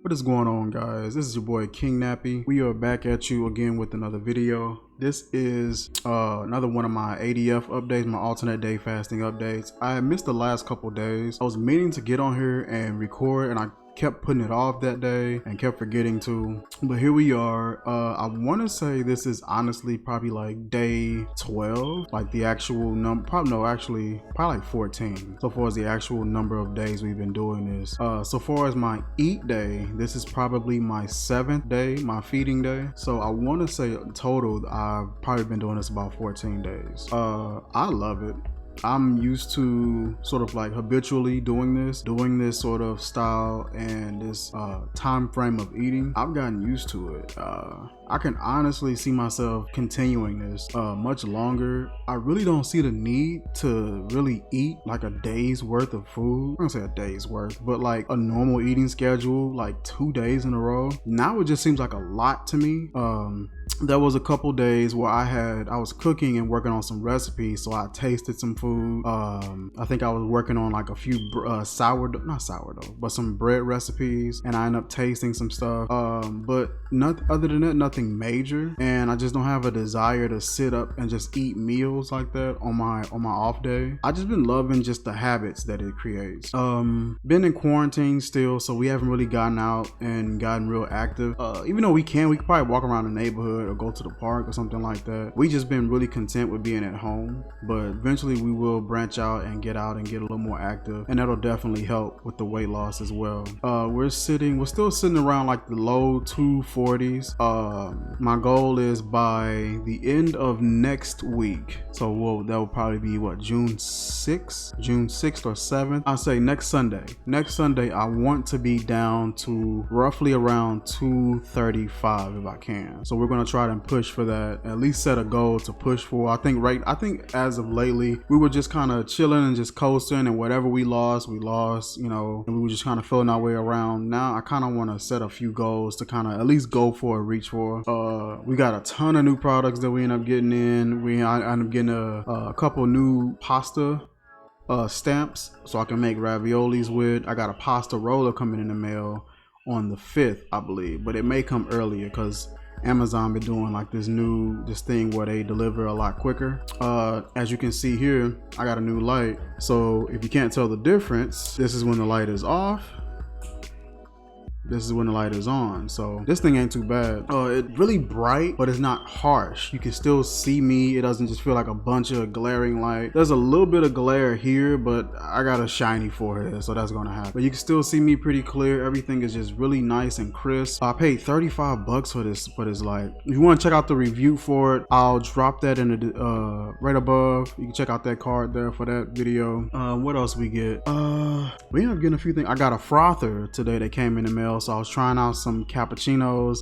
What is going on, guys? This is your boy King Nappy. We are back at you again with another video. This is another one of my ADF updates, my alternate day fasting updates. I missed the last couple days. I was meaning to get on here and record, and I kept putting it off that day and kept forgetting to, but here we are. I want to say this is honestly probably like day 12, like the actual number, probably like 14 so far as the actual number of days we've been doing this. So far as my eat day, this is probably my 7th day, my feeding day. So I want to say in total I've probably been doing this about 14 days. I love it. I'm used to sort of like habitually doing this sort of style and this time frame of eating. I've gotten used to it. I can honestly see myself continuing this much longer. I really don't see the need to really eat like a day's worth of food. I don't say a day's worth, but like a normal eating schedule, like 2 days in a row. Now it just seems like a lot to me. There was a couple days where I was cooking and working on some recipes, so I tasted some food. I think I was working on like a few not sourdough, but some bread recipes, and I ended up tasting some stuff. But other than that, nothing major. And I just don't have a desire to sit up and just eat meals like that on my off day. I just been loving just the habits that it creates. Been in quarantine still, so we haven't really gotten out and gotten real active. Even though we could probably walk around the neighborhood or go to the park or something like that. We just been really content with being at home, but eventually we will branch out and get a little more active, and that'll definitely help with the weight loss as well. We're still sitting around like the low 240s. My goal is by the end of next week, so that will probably be what, June 6th or 7th. I'll say next Sunday I want to be down to roughly around 235 if I can. So we're gonna try and push for that, at least set a goal to push for. I think as of lately we were just kind of chilling and just coasting, and whatever we lost, you know, and we were just kind of feeling our way around. Now I kind of want to set a few goals to kind of at least go for or reach for. We got a ton of new products that we end up getting in. I end up getting a couple new pasta stamps so I can make raviolis with. I got a pasta roller coming in the mail on the 5th, I believe, but it may come earlier because Amazon been doing like this thing where they deliver a lot quicker. As you can see here, I got a new light. So if you can't tell the difference, this is when the light is off. This is when the light is on. So this thing ain't too bad. It's really bright, but it's not harsh. You can still see me. It doesn't just feel like a bunch of glaring light. There's a little bit of glare here, but I got a shiny forehead, so that's gonna happen. But you can still see me pretty clear. Everything is just really nice and crisp. I paid 35 bucks for this light. If you want to check out the review for it, I'll drop that in the right above. You can check out that card there for that video. What else we get? We ended up getting a few things. I got a frother today that came in the mail. So I was trying out some cappuccinos.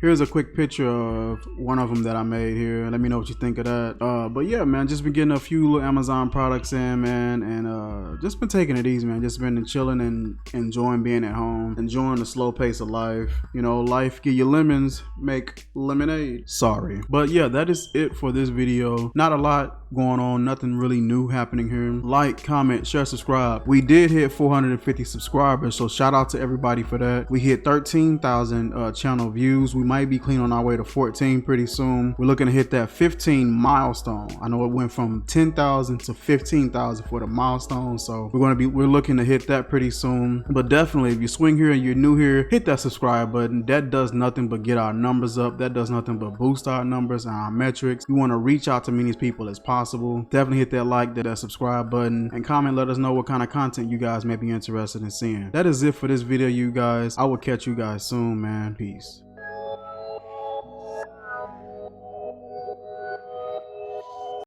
Here's a quick picture of one of them that I made here. Let me know what you think of that. But yeah, man, just been getting a few little Amazon products in, man, and just been taking it easy, man. Just been chilling and enjoying being at home, enjoying the slow pace of life. You know, life give you lemons, make lemonade. Sorry. But yeah, that is it for this video. Not a lot going on, nothing really new happening here. Like, comment, share, subscribe. We did hit 450 subscribers, so shout out to everybody for that. We hit 13,000 channel views. We might be clean on our way to 14 pretty soon. We're looking to hit that 15 milestone. I know it went from 10,000 to 15,000 for the milestone, so we're looking to hit that pretty soon. But definitely, if you swing here and you're new here, hit that subscribe button. That does nothing but get our numbers up. That does nothing but boost our numbers and our metrics. We want to reach out to many people as possible. Definitely hit that like, that subscribe button, and comment. Let us know what kind of content you guys may be interested in seeing. That is it for this video, you guys. I will catch you guys soon, man. Peace.